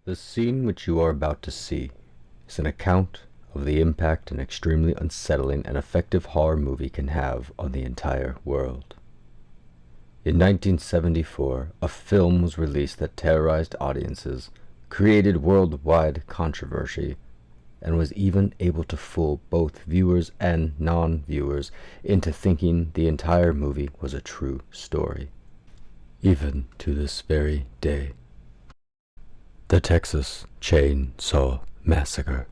The scene which you are about to see is an account of the impact an extremely unsettling and effective horror movie can have on the entire world. In 1974, a film was released that terrorized audiences, created worldwide controversy, and was even able to fool both viewers and non-viewers into thinking the entire movie was a true story. Even to this very day. The Texas Chainsaw Massacre.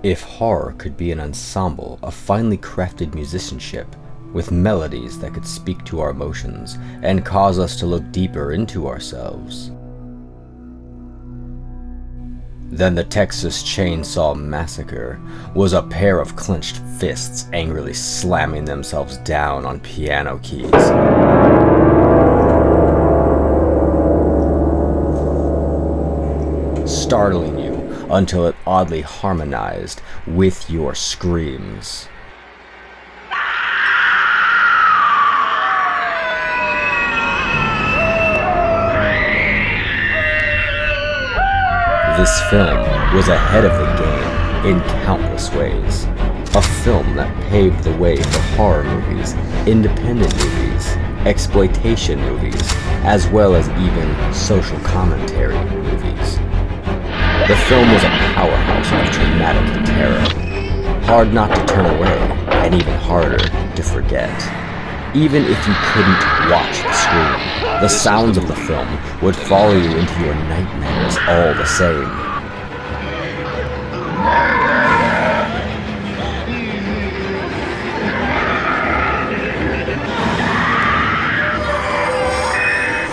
If horror could be an ensemble of finely crafted musicianship, with melodies that could speak to our emotions and cause us to look deeper into ourselves, then the Texas Chainsaw Massacre was a pair of clenched fists angrily slamming themselves down on piano keys. Startling you until it oddly harmonized with your screams. This film was ahead of the game in countless ways. A film that paved the way for horror movies, independent movies, exploitation movies, as well as even social commentary movies. The film was a powerhouse of traumatic terror, hard not to turn away, and even harder to forget. Even if you couldn't watch the screen, the sounds of the film would follow you into your nightmares all the same.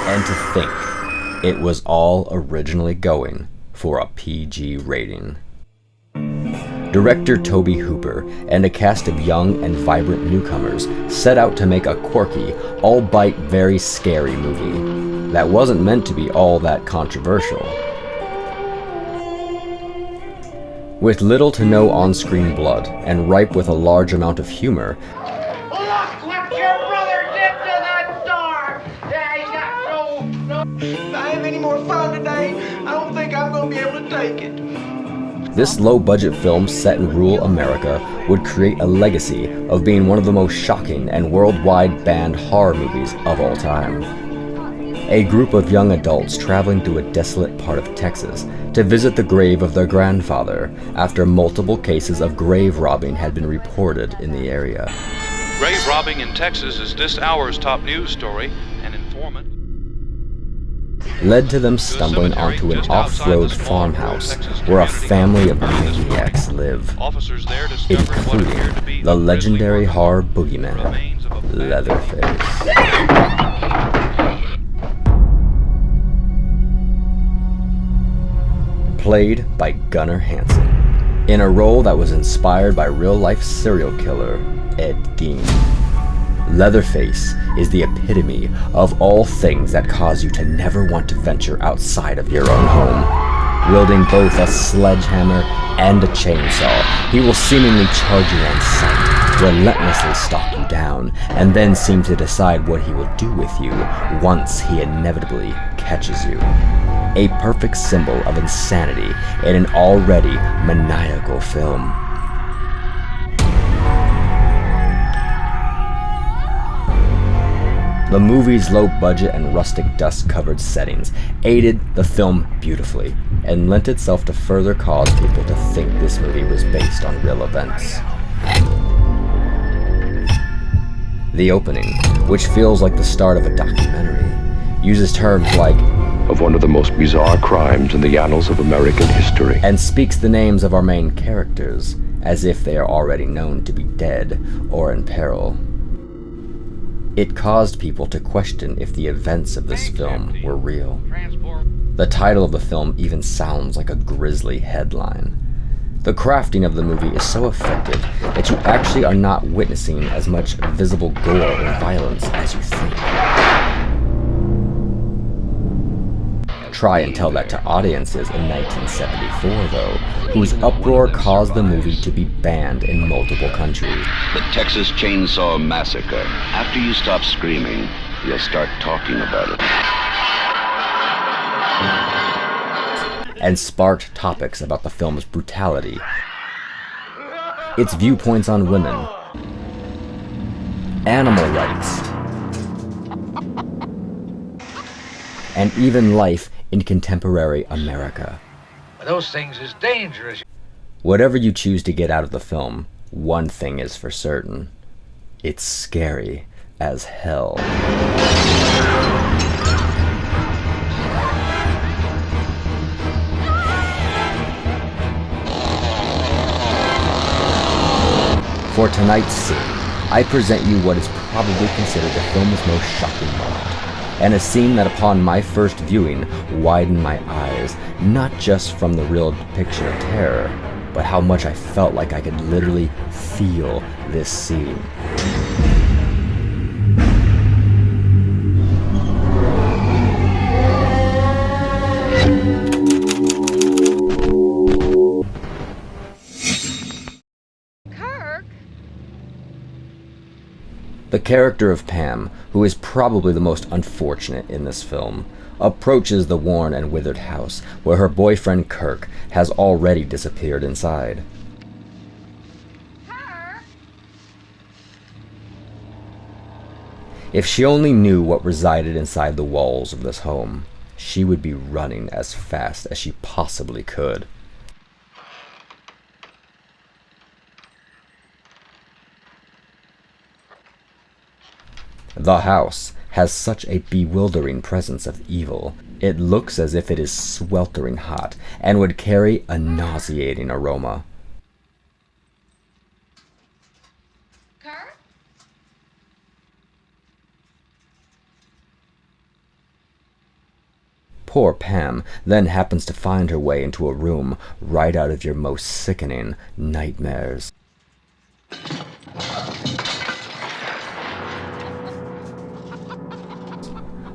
And to think, it was all originally going for a PG rating. Director Tobe Hooper and a cast of young and vibrant newcomers set out to make a quirky, albeit very scary movie that wasn't meant to be all that controversial. With little to no on-screen blood and ripe with a large amount of humor, Look what your brother did to that dog! Yeah, he got no... If I have any more fun today, I don't think I'm going to be able to take it. this low-budget film set in rural America would create a legacy of being one of the most shocking and worldwide banned horror movies of all time. A group of young adults traveling through a desolate part of Texas to visit the grave of their grandfather after multiple cases of grave robbing had been reported in the area. Grave robbing in Texas is this hour's top news story. An informant Led to them stumbling onto an off-road farmhouse where a family of maniacs live, officers there discovered what appeared to including be the legendary horror boogeyman, remains of a Leatherface. Played by Gunnar Hansen, in a role that was inspired by real-life serial killer Ed Gein. Leatherface is the epitome of all things that cause you to never want to venture outside of your own home. Wielding both a sledgehammer and a chainsaw, he will seemingly charge you on sight, relentlessly stalk you down, and then seem to decide what he will do with you once he inevitably catches you. A perfect symbol of insanity in an already maniacal film. The movie's low budget and rustic dust-covered settings aided the film beautifully and lent itself to further cause people to think this movie was based on real events. The opening, which feels like the start of a documentary, uses terms like of one of the most bizarre crimes in the annals of American history, and speaks the names of our main characters as if they are already known to be dead or in peril. It caused people to question if the events of this film were real. The title of the film even sounds like a grisly headline. The crafting of the movie is so effective that you actually are not witnessing as much visible gore or violence as you think. Try and tell that to audiences in 1974, though, whose uproar caused the movie to be banned in multiple countries. The Texas Chainsaw Massacre. After you stop screaming, you'll start talking about it. And sparked topics about the film's brutality, its viewpoints on women, animal rights, and even life in contemporary America. Those things is dangerous. Whatever you choose to get out of the film, one thing is for certain. It's scary as hell. For tonight's scene, I present you what is probably considered the film's most shocking moment, and a scene that upon my first viewing widened my eyes, not just from the real depiction of terror, but how much I felt like I could literally feel this scene. The character of Pam, who is probably the most unfortunate in this film, approaches the worn and withered house where her boyfriend Kirk has already disappeared inside. If she only knew what resided inside the walls of this home, she would be running as fast as she possibly could. The house has such a bewildering presence of evil. It looks as if it is sweltering hot and would carry a nauseating aroma. Kirk? Poor Pam then happens to find her way into a room right out of your most sickening nightmares.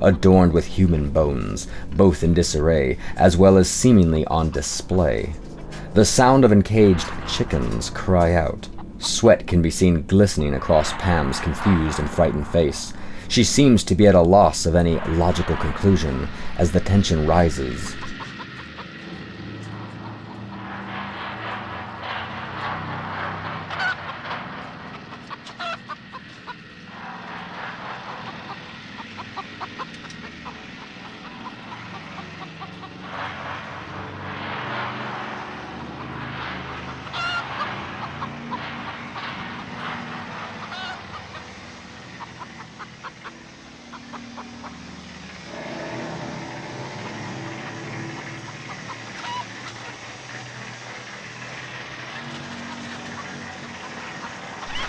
Adorned with human bones, both in disarray as well as seemingly on display. The sound of encaged chickens cry out. Sweat can be seen glistening across Pam's confused and frightened face. She seems to be at a loss of any logical conclusion as the tension rises.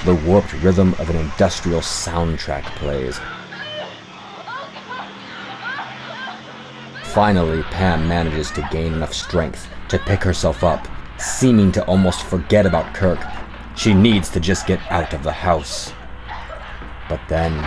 The warped rhythm of an industrial soundtrack plays. Finally, Pam manages to gain enough strength to pick herself up, seeming to almost forget about Kirk. She needs to just get out of the house. But then...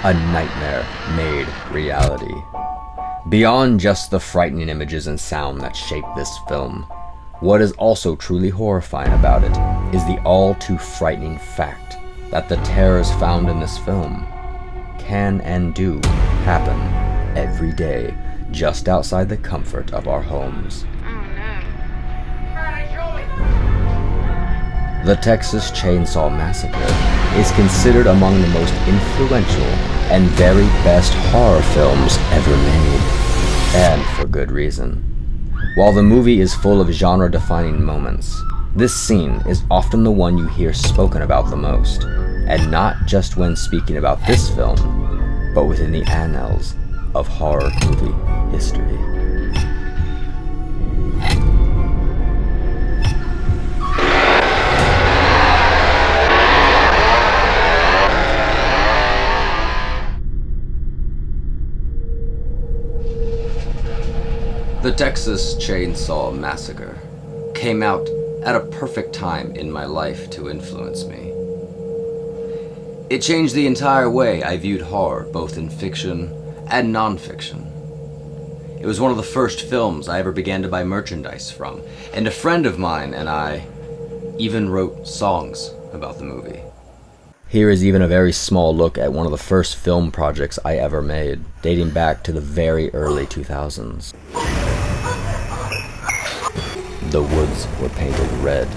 A nightmare made reality. Beyond just the frightening images and sound that shape this film, what is also truly horrifying about it is the all too frightening fact that the terrors found in this film can and do happen every day just outside the comfort of our homes. The Texas Chainsaw Massacre is considered among the most influential and very best horror films ever made, and for good reason. While the movie is full of genre-defining moments, this scene is often the one you hear spoken about the most, and not just when speaking about this film, but within the annals of horror movie history. The Texas Chainsaw Massacre came out at a perfect time in my life to influence me. It changed the entire way I viewed horror, both in fiction and non-fiction. It was one of the first films I ever began to buy merchandise from, and a friend of mine and I even wrote songs about the movie. Here is even a very small look at one of the first film projects I ever made, dating back to the very early 2000s. The woods were painted red.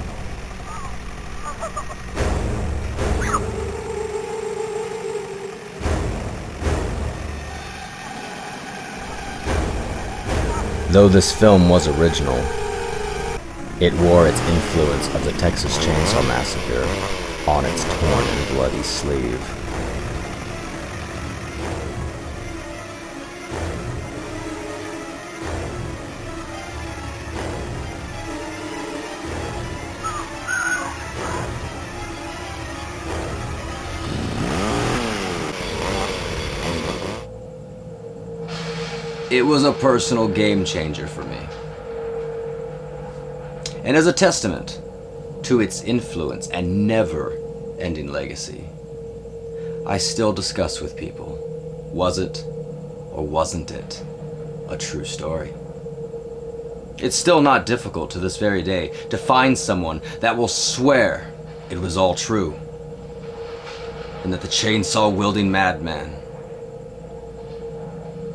Though this film was original, it wore its influence of the Texas Chainsaw Massacre on its torn and bloody sleeve. It was a personal game changer for me. And as a testament to its influence and never-ending legacy, I still discuss with people, was it or wasn't it a true story? It's still not difficult to this very day to find someone that will swear it was all true, and that the chainsaw-wielding madman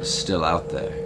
is still out there.